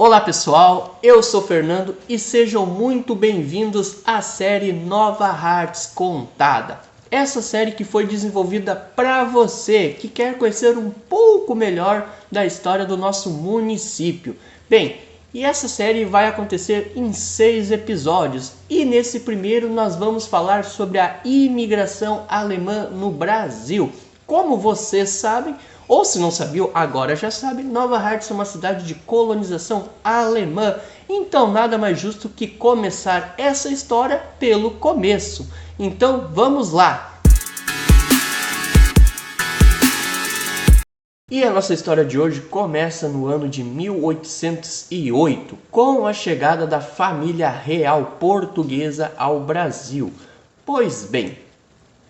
Olá pessoal, eu sou Fernando e sejam muito bem-vindos à série Nova Hartz Contada. Essa série que foi desenvolvida para você que quer conhecer um pouco melhor da história do nosso município. Bem, e essa série vai acontecer em 6 episódios e nesse primeiro nós vamos falar sobre a imigração alemã no Brasil. Como vocês sabem, ou se não sabiam, agora já sabe, Nova Hartz é uma cidade de colonização alemã. Então nada mais justo que começar essa história pelo começo. Então vamos lá! E a nossa história de hoje começa no ano de 1808, com a chegada da família real portuguesa ao Brasil. Pois bem,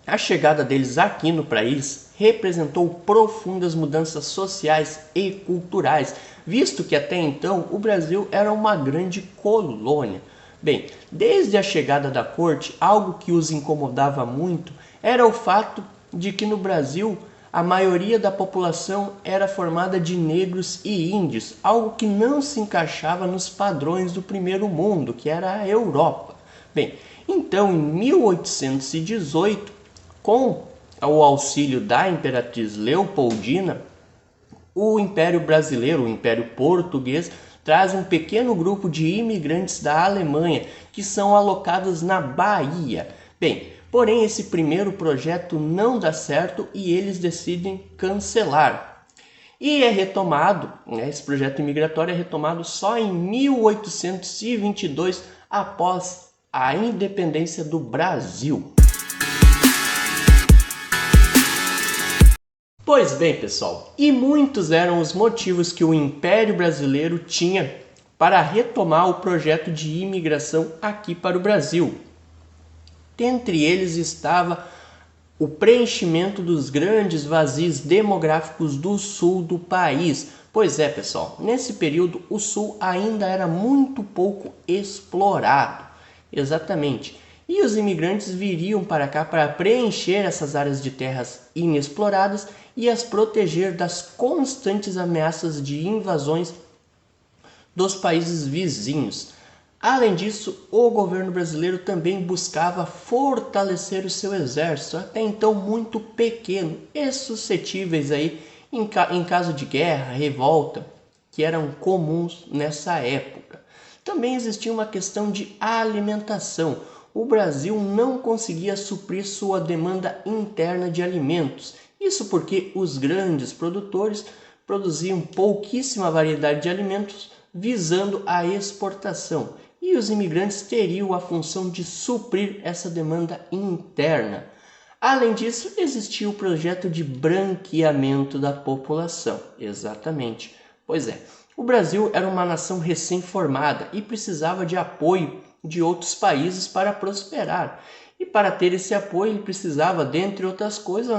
a chegada deles aqui no país representou profundas mudanças sociais e culturais, visto que até então o Brasil era uma grande colônia. Bem, desde a chegada da corte, algo que os incomodava muito era o fato de que no Brasil a maioria da população era formada de negros e índios, algo que não se encaixava nos padrões do primeiro mundo, que era a Europa. Bem, então em 1818, com o auxílio da Imperatriz Leopoldina, o Império Brasileiro, o Império Português, traz um pequeno grupo de imigrantes da Alemanha que são alocados na Bahia. Bem, porém esse primeiro projeto não dá certo e eles decidem cancelar. E é retomado, esse projeto imigratório é retomado só em 1822, após a independência do Brasil. Pois bem, pessoal, e muitos eram os motivos que o Império Brasileiro tinha para retomar o projeto de imigração aqui para o Brasil. Dentre eles estava o preenchimento dos grandes vazios demográficos do sul do país. Pois é, pessoal, nesse período o sul ainda era muito pouco explorado. Exatamente. E os imigrantes viriam para cá para preencher essas áreas de terras inexploradas e as proteger das constantes ameaças de invasões dos países vizinhos. Além disso, o governo brasileiro também buscava fortalecer o seu exército, até então muito pequeno e suscetíveis aí em caso de guerra, revolta, que eram comuns nessa época. Também existia uma questão de alimentação. O Brasil não conseguia suprir sua demanda interna de alimentos. Isso porque os grandes produtores produziam pouquíssima variedade de alimentos visando a exportação. E os imigrantes teriam a função de suprir essa demanda interna. Além disso, existia o projeto de branqueamento da população. Exatamente. Pois é, o Brasil era uma nação recém-formada e precisava de apoio de outros países para prosperar. E para ter esse apoio, ele precisava, dentre outras coisas,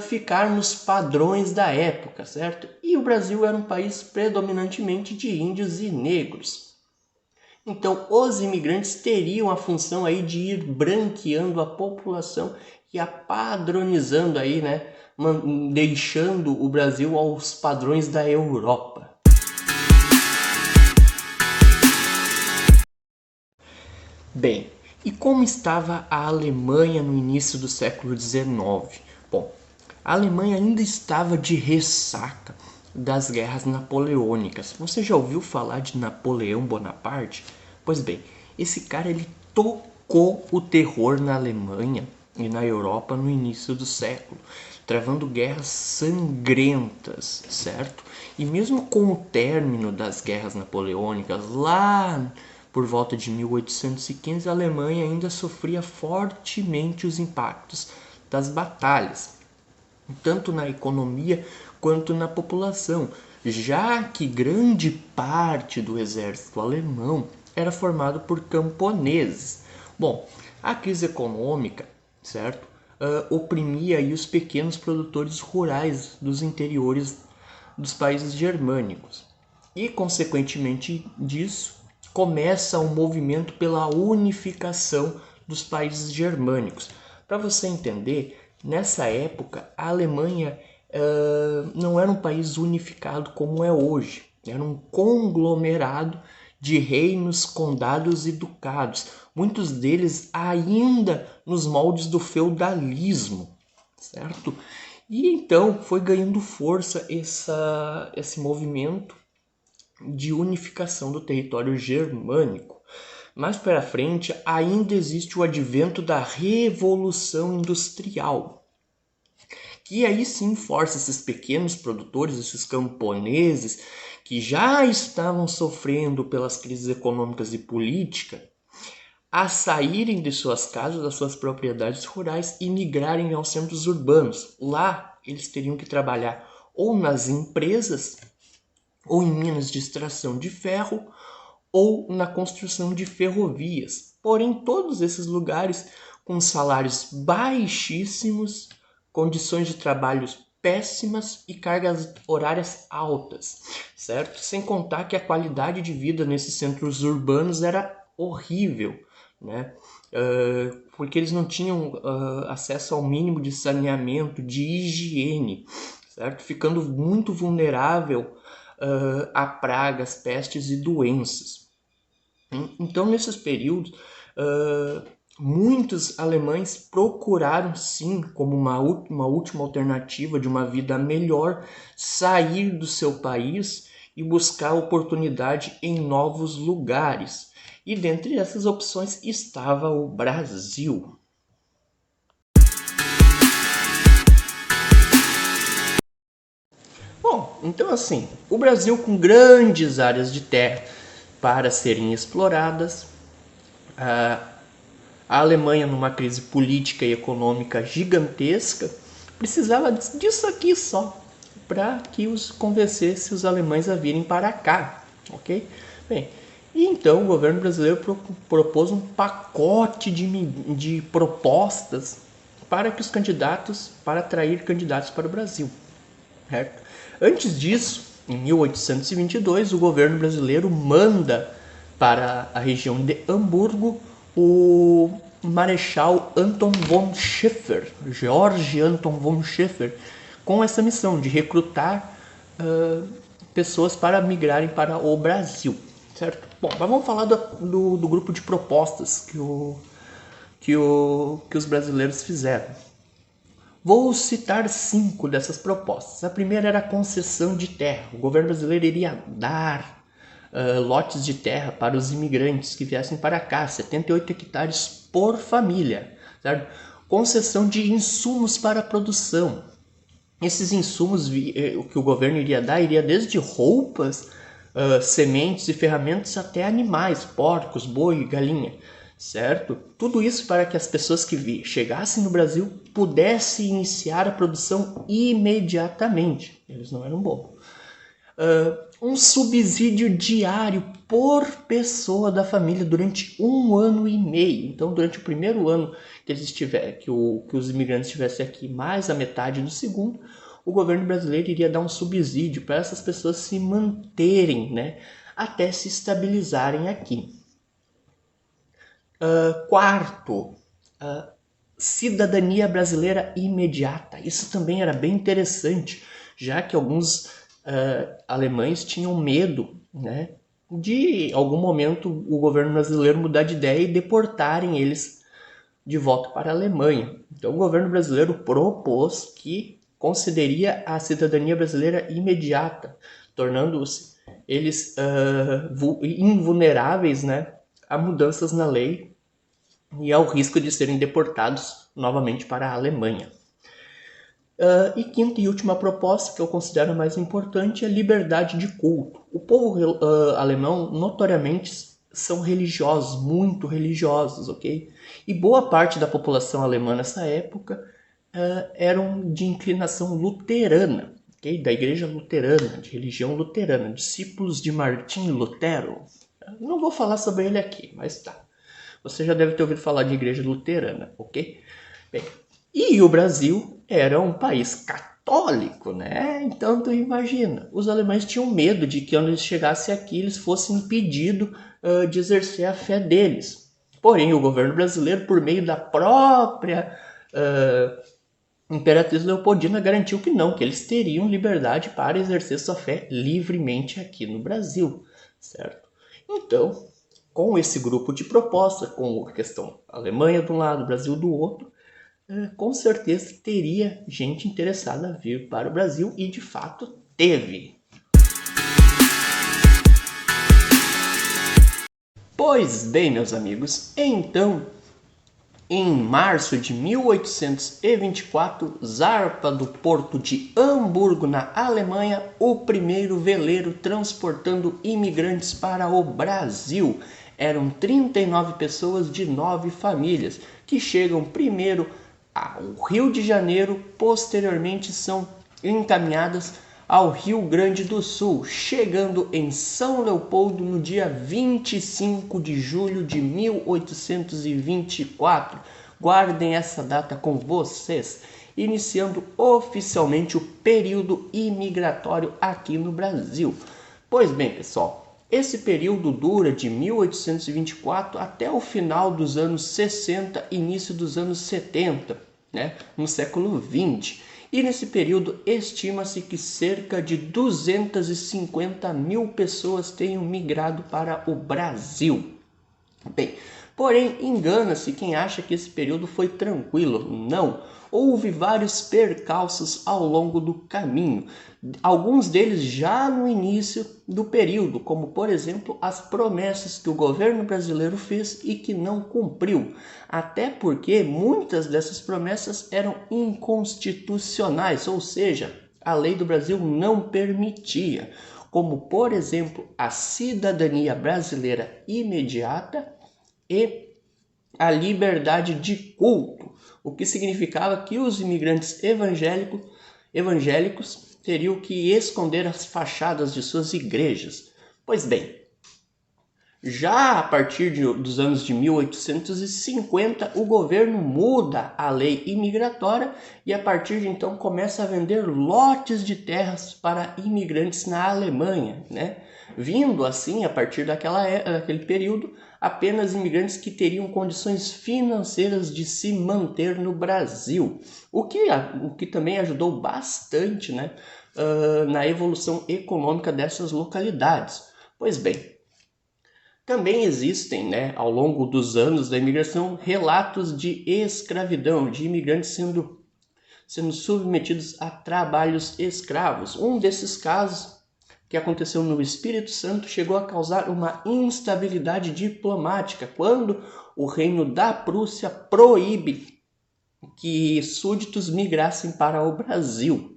ficar nos padrões da época, certo? E o Brasil era um país predominantemente de índios e negros. Então, os imigrantes teriam a função aí de ir branqueando a população e apadronizando aí, deixando o Brasil aos padrões da Europa. Bem, e como estava a Alemanha no início do século XIX? Bom, a Alemanha ainda estava de ressaca das guerras napoleônicas. Você já ouviu falar de Napoleão Bonaparte? Pois bem, esse cara ele tocou o terror na Alemanha e na Europa no início do século, travando guerras sangrentas, certo? E mesmo com o término das guerras napoleônicas, lá por volta de 1815, a Alemanha ainda sofria fortemente os impactos das batalhas, tanto na economia quanto na população, já que grande parte do exército alemão era formado por camponeses. Bom, a crise econômica, certo, oprimia aí os pequenos produtores rurais dos interiores dos países germânicos. E, consequentemente disso, começa um movimento pela unificação dos países germânicos. Para você entender, nessa época a Alemanha não era um país unificado como é hoje. Era um conglomerado de reinos, condados e ducados, muitos deles ainda nos moldes do feudalismo, certo? E então foi ganhando força esse movimento de unificação do território germânico. Mais para frente, ainda existe o advento da Revolução Industrial, que aí sim força esses pequenos produtores, esses camponeses, que já estavam sofrendo pelas crises econômicas e políticas, a saírem de suas casas, das suas propriedades rurais e migrarem aos centros urbanos. Lá eles teriam que trabalhar ou nas empresas, ou em minas de extração de ferro, ou na construção de ferrovias. Porém, todos esses lugares com salários baixíssimos, condições de trabalho péssimas e cargas horárias altas, certo? Sem contar que a qualidade de vida nesses centros urbanos era horrível, né? Porque eles não tinham acesso ao mínimo de saneamento, de higiene, certo? Ficando muito vulnerável a pragas, pestes e doenças. Então, nesses períodos, muitos alemães procuraram, sim, como uma última alternativa de uma vida melhor, sair do seu país e buscar oportunidade em novos lugares. E dentre essas opções estava o Brasil. Bom, então assim, o Brasil com grandes áreas de terra para serem exploradas, a Alemanha numa crise política e econômica gigantesca, precisava disso aqui só para que os convencesse os alemães a virem para cá, ok? Bem, e então o governo brasileiro propôs um pacote de propostas para que os candidatos, para atrair candidatos para o Brasil, certo? Antes disso, em 1822, o governo brasileiro manda para a região de Hamburgo o Marechal Anton von Schäfer, George Anton von Schäfer, com essa missão de recrutar pessoas para migrarem para o Brasil, certo? Bom, mas vamos falar do grupo de propostas que os brasileiros fizeram. Vou citar 5 dessas propostas. A primeira era a concessão de terra. O governo brasileiro iria dar lotes de terra para os imigrantes que viessem para cá, 78 hectares por família, certo? Concessão de insumos para a produção. Esses insumos que o governo iria dar iria desde roupas, sementes e ferramentas até animais, porcos, boi, galinha, certo? Tudo isso para que as pessoas que chegassem no Brasil pudessem iniciar a produção imediatamente. Eles não eram bobos. Um subsídio diário por pessoa da família durante 1 ano e meio. Então, durante o primeiro ano que eles que os imigrantes estivessem aqui, mais a metade do segundo, o governo brasileiro iria dar um subsídio para essas pessoas se manterem, né, até se estabilizarem aqui. Quarto, cidadania brasileira imediata. Isso também era bem interessante, já que alguns alemães tinham medo, né, de algum momento o governo brasileiro mudar de ideia e deportarem eles de volta para a Alemanha. Então o governo brasileiro propôs que concederia a cidadania brasileira imediata, tornando-se eles invulneráveis, né, a mudanças na lei e ao risco de serem deportados novamente para a Alemanha. E quinta e última proposta, que eu considero mais importante, é a liberdade de culto. O povo alemão, notoriamente, são religiosos, muito religiosos, ok? E boa parte da população alemã nessa época eram de inclinação luterana, okay? Da igreja luterana, de religião luterana, discípulos de Martim Lutero. Não vou falar sobre ele aqui, mas tá. Você já deve ter ouvido falar de igreja luterana, ok? Bem, e o Brasil era um país católico, né? Então tu imagina, os alemães tinham medo de que quando eles chegassem aqui eles fossem impedidos de exercer a fé deles. Porém, o governo brasileiro, por meio da própria Imperatriz Leopoldina garantiu que não, que eles teriam liberdade para exercer sua fé livremente aqui no Brasil, certo? Então, com esse grupo de proposta, com a questão Alemanha de um lado, Brasil do outro, com certeza teria gente interessada a vir para o Brasil e de fato teve. Pois bem, meus amigos, então, em março de 1824, zarpa do porto de Hamburgo, na Alemanha, o primeiro veleiro transportando imigrantes para o Brasil. Eram 39 pessoas de 9 famílias, que chegam primeiro ao Rio de Janeiro, posteriormente são encaminhadas ao Rio Grande do Sul, chegando em São Leopoldo no dia 25 de julho de 1824. Guardem essa data com vocês, iniciando oficialmente o período imigratório aqui no Brasil. Pois bem, pessoal, esse período dura de 1824 até o final dos anos 60, início dos anos 70, né, no século 20. E nesse período estima-se que cerca de 250 mil pessoas tenham migrado para o Brasil. Bem, porém engana-se quem acha que esse período foi tranquilo. Não, houve vários percalços ao longo do caminho. Alguns deles já no início do período, como por exemplo as promessas que o governo brasileiro fez e que não cumpriu. Até porque muitas dessas promessas eram inconstitucionais, ou seja, a lei do Brasil não permitia. Como por exemplo a cidadania brasileira imediata e a liberdade de culto, o que significava que os imigrantes evangélicos teriam que esconder as fachadas de suas igrejas. Pois bem, já a partir dos anos de 1850, o governo muda a lei imigratória e a partir de então começa a vender lotes de terras para imigrantes na Alemanha, né? Vindo assim, a partir daquele período, apenas imigrantes que teriam condições financeiras de se manter no Brasil, o que também ajudou bastante, né, na evolução econômica dessas localidades. Pois bem, também existem, né, ao longo dos anos da imigração, relatos de escravidão, de imigrantes sendo submetidos a trabalhos escravos. Um desses casos, que aconteceu no Espírito Santo, chegou a causar uma instabilidade diplomática, quando o reino da Prússia proíbe que súditos migrassem para o Brasil.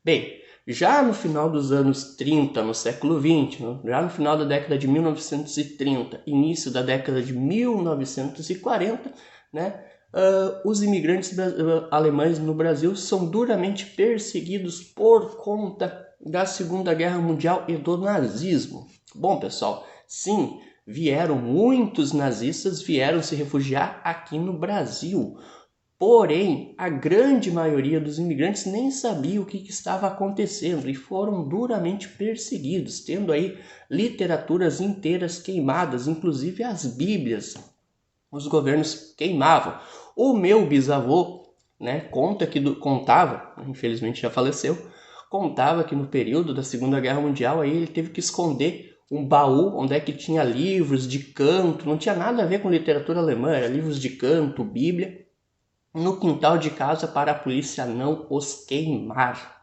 Bem, já no final dos anos 30, no século 20, já no final da década de 1930, início da década de 1940, né, os imigrantes alemães no Brasil são duramente perseguidos por conta da Segunda Guerra Mundial e do nazismo. Bom, pessoal, sim, muitos nazistas vieram se refugiar aqui no Brasil. Porém, a grande maioria dos imigrantes nem sabia o que estava acontecendo e foram duramente perseguidos, tendo aí literaturas inteiras queimadas, inclusive as Bíblias. Os governos queimavam. O meu bisavô, né, contava, infelizmente já faleceu, contava que no período da Segunda Guerra Mundial aí ele teve que esconder um baú onde é que tinha livros de canto, não tinha nada a ver com literatura alemã, era livros de canto, Bíblia, no quintal de casa para a polícia não os queimar.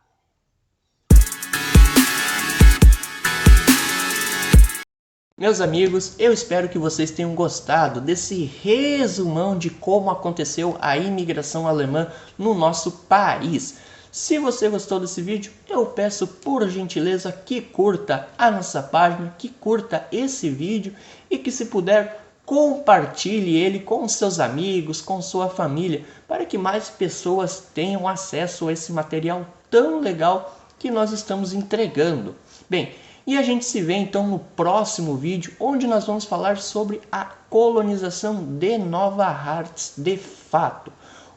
Meus amigos, eu espero que vocês tenham gostado desse resumão de como aconteceu a imigração alemã no nosso país. Se você gostou desse vídeo, eu peço por gentileza que curta a nossa página, que curta esse vídeo e que, se puder, compartilhe ele com seus amigos, com sua família, para que mais pessoas tenham acesso a esse material tão legal que nós estamos entregando. Bem, e a gente se vê então no próximo vídeo, onde nós vamos falar sobre a colonização de Nova Hartz de fato.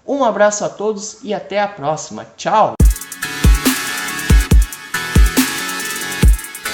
Um abraço a todos e até a próxima. Tchau!